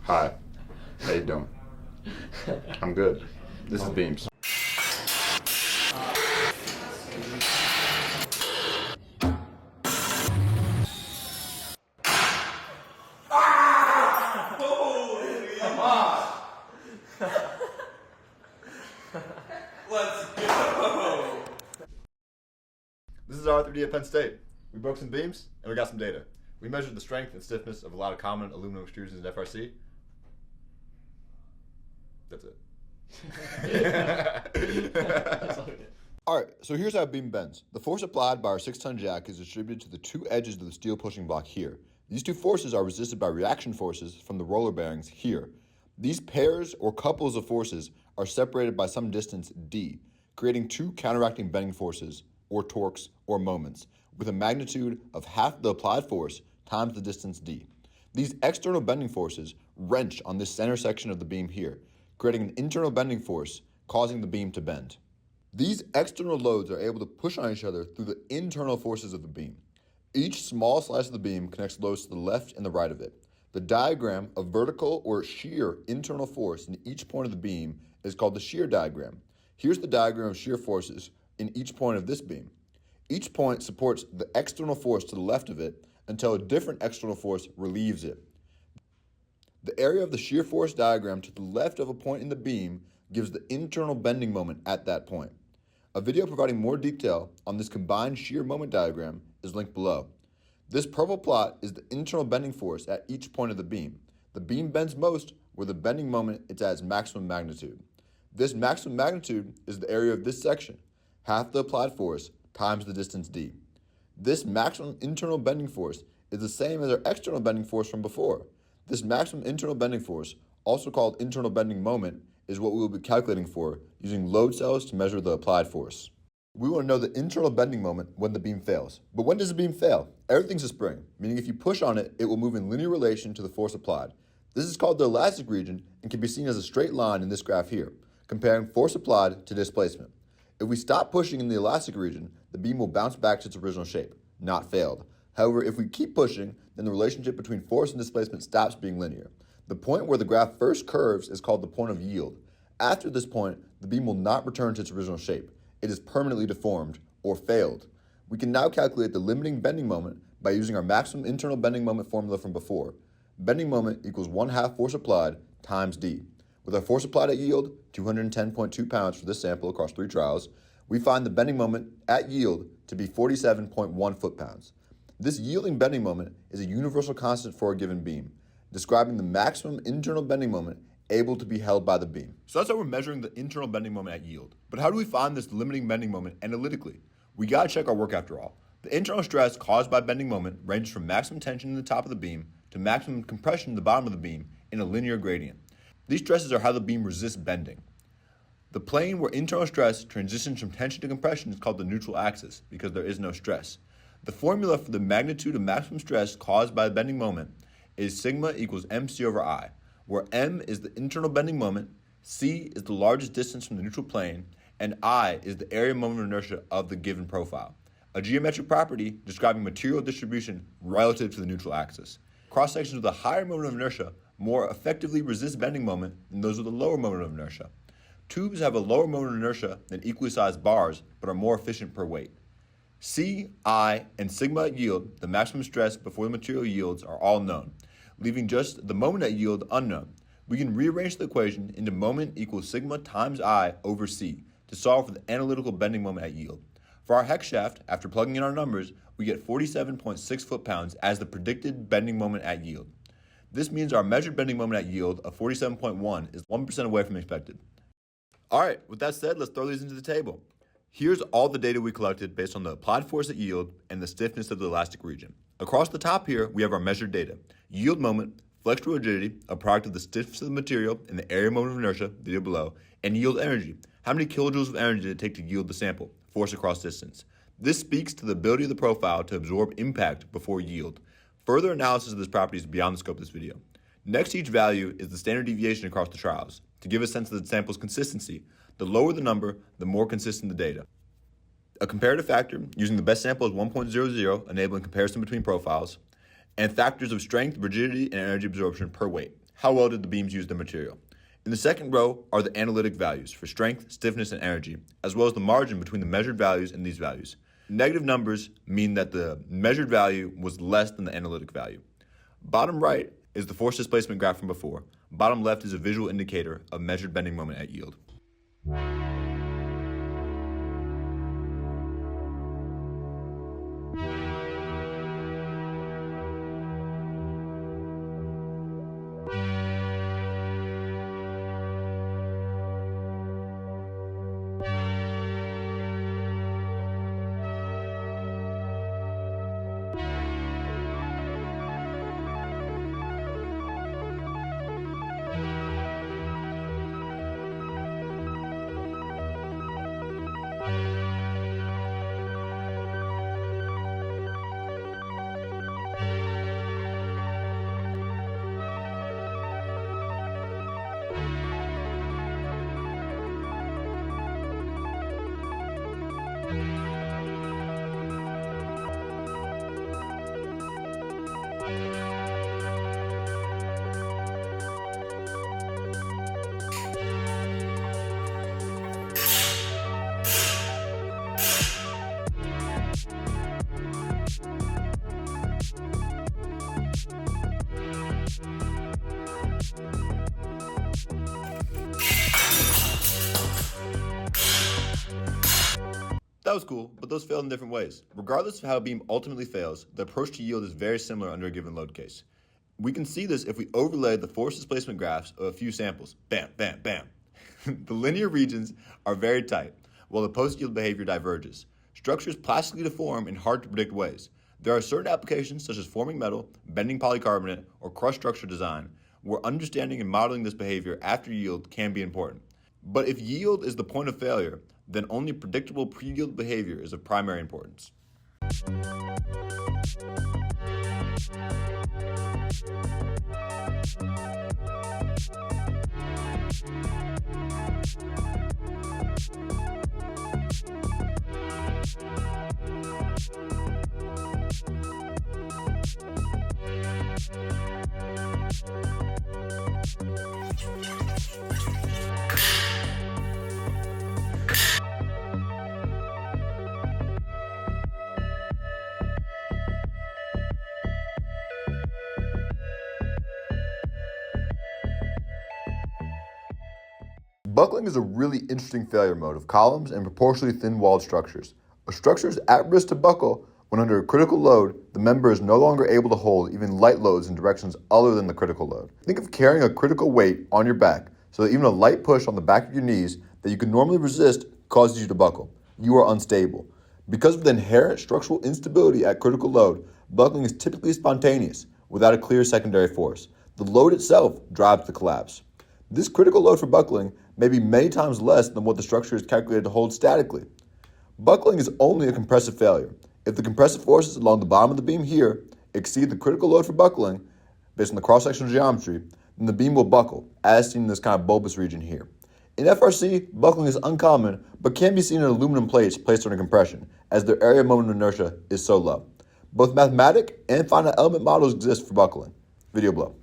Hi. How you doing? I'm good. This is Beams. Let's go! This is R3D at Penn State. We broke some beams and we got some data. We measured the strength and stiffness of a lot of common aluminum extrusions in FRC. That's it. Alright, so here's how a beam bends. The force applied by our 6-ton jack is distributed to the two edges of the steel pushing block here. These two forces are resisted by reaction forces from the roller bearings here. These pairs or couples of forces are separated by some distance d, creating two counteracting bending forces, or torques, or moments, with a magnitude of half the applied force times the distance d. These external bending forces wrench on this center section of the beam here, creating an internal bending force, causing the beam to bend. These external loads are able to push on each other through the internal forces of the beam. Each small slice of the beam connects loads to the left and the right of it. The diagram of vertical or shear internal force in each point of the beam is called the shear diagram. Here's the diagram of shear forces in each point of this beam. Each point supports the external force to the left of it until a different external force relieves it. The area of the shear force diagram to the left of a point in the beam gives the internal bending moment at that point. A video providing more detail on this combined shear moment diagram is linked below. This purple plot is the internal bending force at each point of the beam. The beam bends most where the bending moment is at its maximum magnitude. This maximum magnitude is the area of this section, half the applied force times the distance d. This maximum internal bending force is the same as our external bending force from before. This maximum internal bending force, also called internal bending moment, is what we will be calculating for using load cells to measure the applied force. We want to know the internal bending moment when the beam fails. But when does the beam fail? Everything's a spring, meaning if you push on it, it will move in linear relation to the force applied. This is called the elastic region and can be seen as a straight line in this graph here, comparing force applied to displacement. If we stop pushing in the elastic region, the beam will bounce back to its original shape, not failed. However, if we keep pushing, then the relationship between force and displacement stops being linear. The point where the graph first curves is called the point of yield. After this point, the beam will not return to its original shape. It is permanently deformed, or failed. We can now calculate the limiting bending moment by using our maximum internal bending moment formula from before. Bending moment equals 1/2 force applied times d. With our force applied at yield, 210.2 pounds for this sample across 3 trials, we find the bending moment at yield to be 47.1 foot-pounds. This yielding bending moment is a universal constant for a given beam, describing the maximum internal bending moment able to be held by the beam. So that's how we're measuring the internal bending moment at yield. But how do we find this limiting bending moment analytically? We gotta check our work after all. The internal stress caused by bending moment ranges from maximum tension in the top of the beam to maximum compression in the bottom of the beam in a linear gradient. These stresses are how the beam resists bending. The plane where internal stress transitions from tension to compression is called the neutral axis because there is no stress. The formula for the magnitude of maximum stress caused by the bending moment is sigma equals mc over I, where m is the internal bending moment, c is the largest distance from the neutral plane, and I is the area moment of inertia of the given profile, a geometric property describing material distribution relative to the neutral axis. Cross-sections with a higher moment of inertia more effectively resist bending moment than those with a lower moment of inertia. Tubes have a lower moment of inertia than equally sized bars, but are more efficient per weight. C, I, and sigma at yield, the maximum stress before the material yields, are all known, leaving just the moment at yield unknown. We can rearrange the equation into moment equals sigma times I over C to solve for the analytical bending moment at yield. For our Hex Shaft, after plugging in our numbers, we get 47.6 foot-pounds as the predicted bending moment at yield. This means our measured bending moment at yield of 47.1 is 1% away from expected. All right, with that said, let's throw these into the table. Here's all the data we collected based on the applied force at yield and the stiffness of the elastic region. Across the top here, we have our measured data. Yield moment, flexural rigidity, a product of the stiffness of the material and the area moment of inertia, video below, and yield energy. How many kilojoules of energy did it take to yield the sample, force across distance? This speaks to the ability of the profile to absorb impact before yield. Further analysis of this property is beyond the scope of this video. Next to each value is the standard deviation across the trials. To give a sense of the sample's consistency, the lower the number, the more consistent the data. A comparative factor using the best sample is 1.00, enabling comparison between profiles, and factors of strength, rigidity, and energy absorption per weight. how well did the beams use the material? In the second row are the analytic values for strength, stiffness, and energy, as well as the margin between the measured values and these values. Negative numbers mean that the measured value was less than the analytic value. Bottom right is the force displacement graph from before. Bottom left is a visual indicator of measured bending moment at yield. That was cool, but those failed in different ways. Regardless of how a beam ultimately fails, the approach to yield is very similar under a given load case. We can see this if we overlay the force displacement graphs of a few samples. Bam, bam, bam. The linear regions are very tight, while the post-yield behavior diverges. Structures plastically deform in hard-to-predict ways. There are certain applications, such as forming metal, bending polycarbonate, or crush structure design, where understanding and modeling this behavior after yield can be important. But if yield is the point of failure, then only predictable pre-yield behavior is of primary importance. Buckling is a really interesting failure mode of columns and proportionally thin-walled structures. A structure is at risk to buckle when under a critical load, the member is no longer able to hold even light loads in directions other than the critical load. Think of carrying a critical weight on your back so that even a light push on the back of your knees that you could normally resist causes you to buckle. You are unstable. Because of the inherent structural instability at critical load, buckling is typically spontaneous, without a clear secondary force. The load itself drives the collapse. This critical load for buckling may be many times less than what the structure is calculated to hold statically. Buckling is only a compressive failure. If the compressive forces along the bottom of the beam here exceed the critical load for buckling, based on the cross-sectional geometry, then the beam will buckle, as seen in this kind of bulbous region here. In FRC, buckling is uncommon, but can be seen in aluminum plates placed under compression, as their area of moment of inertia is so low. Both mathematic and finite element models exist for buckling. Video below.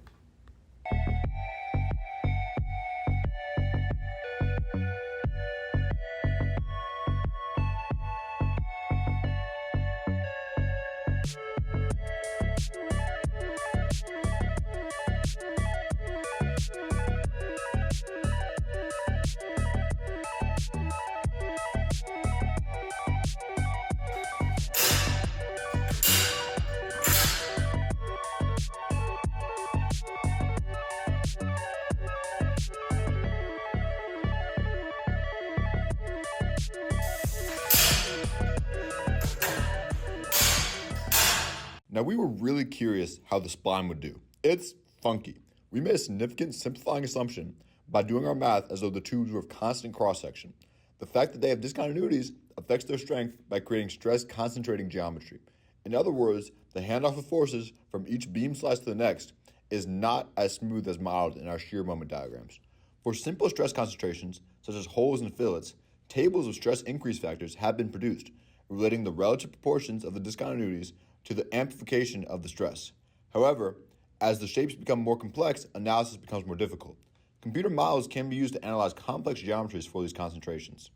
Now, we were really curious how the spline would do. It's funky. We made a significant simplifying assumption by doing our math as though the tubes were of constant cross-section. The fact that they have discontinuities affects their strength by creating stress-concentrating geometry. In other words, the handoff of forces from each beam slice to the next is not as smooth as modeled in our shear moment diagrams. For simple stress concentrations, such as holes and fillets, tables of stress increase factors have been produced, relating the relative proportions of the discontinuities to the amplification of the stress. However, As the shapes become more complex, analysis becomes more difficult. Computer models can be used to analyze complex geometries for these concentrations.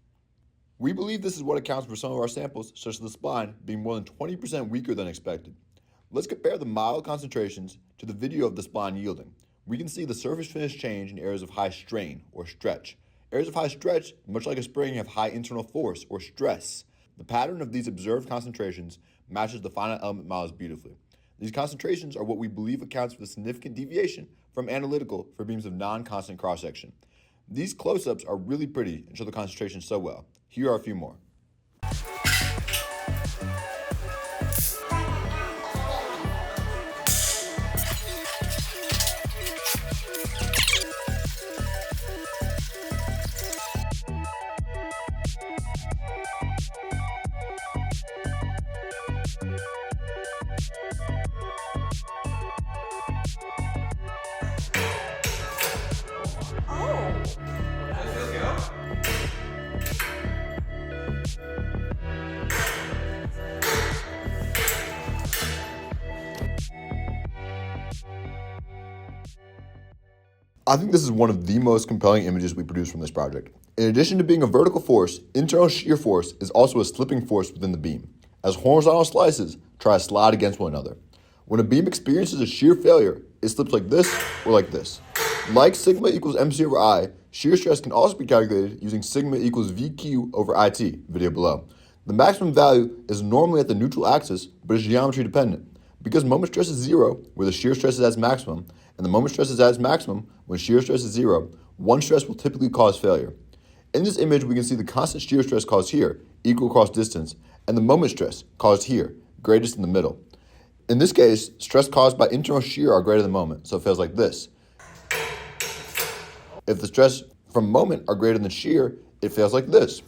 We believe this is what accounts for some of our samples, such as the spline, being more than 20% weaker than expected. Let's compare the model concentrations to the video of the spline yielding. We can see the surface finish change in areas of high strain, or stretch. Areas of high stretch, much like a spring, have high internal force, or stress. The pattern of these observed concentrations matches the finite element models beautifully. These concentrations are what we believe accounts for the significant deviation from analytical for beams of non-constant cross-section. These close-ups are really pretty and show the concentrations so well. Here are a few more. I think this is one of the most compelling images we produce from this project. In addition to being a vertical force, internal shear force is also a slipping force within the beam, as horizontal slices try to slide against one another. When a beam experiences a shear failure, it slips like this or like this. Like sigma equals MC over I, shear stress can also be calculated using sigma equals VQ over IT, video below. The maximum value is normally at the neutral axis, but is geometry dependent. Because moment stress is zero, where the shear stress is at its maximum, and the moment stress is at its maximum when shear stress is zero, one stress will typically cause failure. In this image, we can see the constant shear stress caused here, equal across distance, and the moment stress caused here, greatest in the middle. In this case, stress caused by internal shear are greater than moment, so it feels like this. If the stress from moment are greater than shear, it feels like this.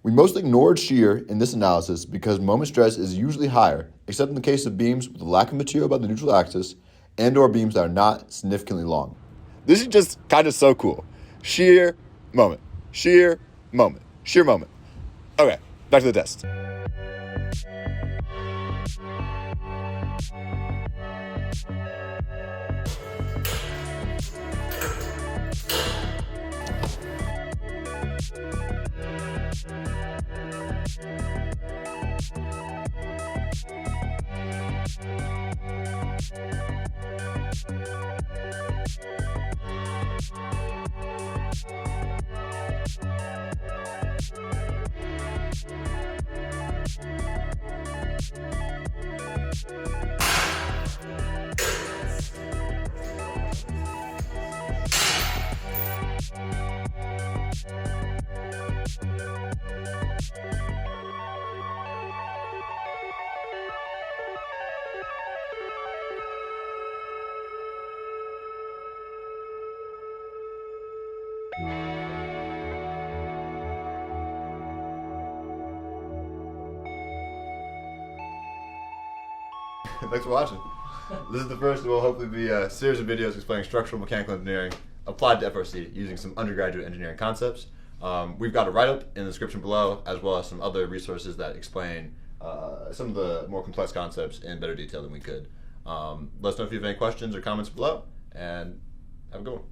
We mostly ignored shear in this analysis because moment stress is usually higher, except in the case of beams with a lack of material about the neutral axis and/or beams that are not significantly long. This is just kind of so cool. Shear, moment, shear, moment, shear, moment. Okay, back to the test. Thanks for watching. This is the first of what will hopefully be a series of videos explaining structural mechanical engineering applied to FRC using some undergraduate engineering concepts. We've got a write-up in the description below, as well as some other resources that explain some of the more complex concepts in better detail than we could. Let us know if you have any questions or comments below, and have a good one.